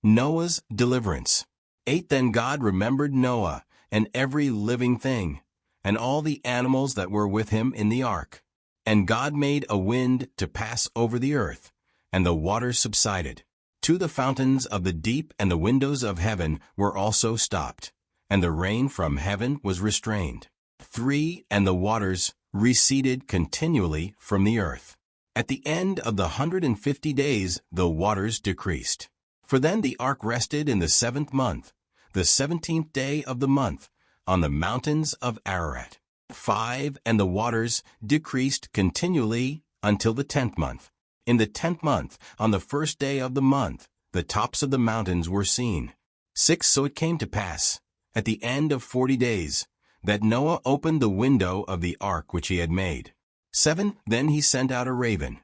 Noah's deliverance. 8. Then God remembered Noah, and every living thing, and all the animals that were with him in the ark. And God made a wind to pass over the earth, and the waters subsided. 2. The fountains of the deep and the windows of heaven were also stopped, and the rain from heaven was restrained. 3. And the waters receded continually from the earth. At the end of the 150 days the waters decreased. For then the ark rested in the 7th month, the 17th day of the month, on the mountains of Ararat. 5. And the waters decreased continually until the 10th month. In the 10th month, on the 1st day of the month, the tops of the mountains were seen. 6. So it came to pass, at the end of 40 days, that Noah opened the window of the ark which he had made. 7. Then he sent out a raven,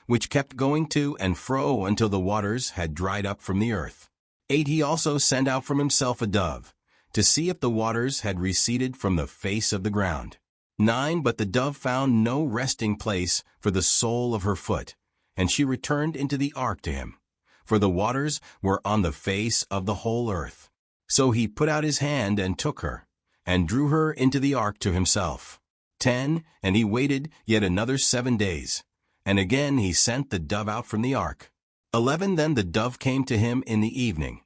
which kept going to and fro until the waters had dried up from the earth. 8. He also sent out from himself a dove, to see if the waters had receded from the face of the ground. 9. But the dove found no resting place for the sole of her foot, and she returned into the ark to him, for the waters were on the face of the whole earth. So he put out his hand and took her, and drew her into the ark to himself. 10. And he waited yet another 7 days, and again he sent the dove out from the ark. 11. Then the dove came to him in the evening,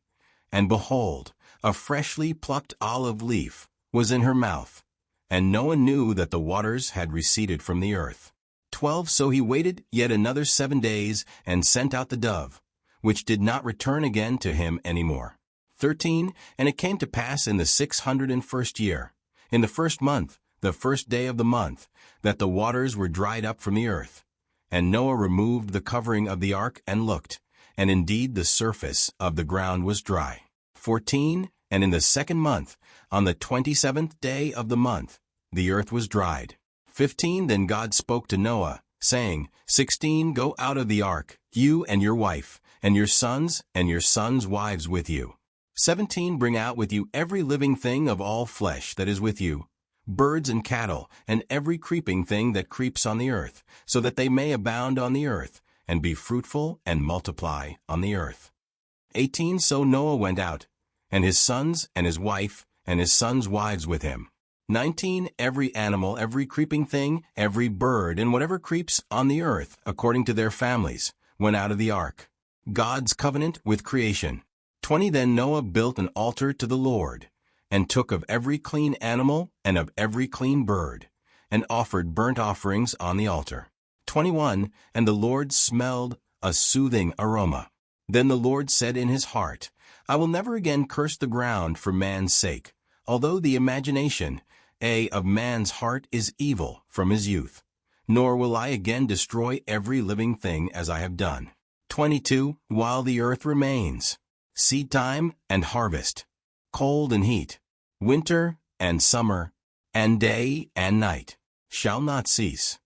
and behold, a freshly plucked olive leaf was in her mouth, and Noah knew that the waters had receded from the earth. 12. So he waited yet another 7 days, and sent out the dove, which did not return again to him any more. 13. And it came to pass in the 601st year, in the 1st month, the 1st day of the month, that the waters were dried up from the earth. And Noah removed the covering of the ark and looked, and indeed the surface of the ground was dry. 14. And in the 2nd month, on the 27th day of the month, the earth was dried. 15. Then God spoke to Noah, saying, 16. Go out of the ark, you and your wife, and your sons wives with you. 17. Bring out with you every living thing of all flesh that is with you, birds and cattle, and every creeping thing that creeps on the earth, so that they may abound on the earth, and be fruitful and multiply on the earth. 18. So Noah went out, and his sons and his wife, and his sons' wives with him. 19. Every animal, every creeping thing, every bird, and whatever creeps on the earth, according to their families, went out of the ark. God's covenant with creation. 20. Then Noah built an altar to the Lord, and took of every clean animal and of every clean bird, and offered burnt offerings on the altar. 21. And the Lord smelled a soothing aroma. Then the Lord said in his heart, I will never again curse the ground for man's sake, although the imagination, of man's heart is evil from his youth. Nor will I again destroy every living thing as I have done. 22. While the earth remains, seed time and harvest, cold and heat, winter and summer, and day and night shall not cease.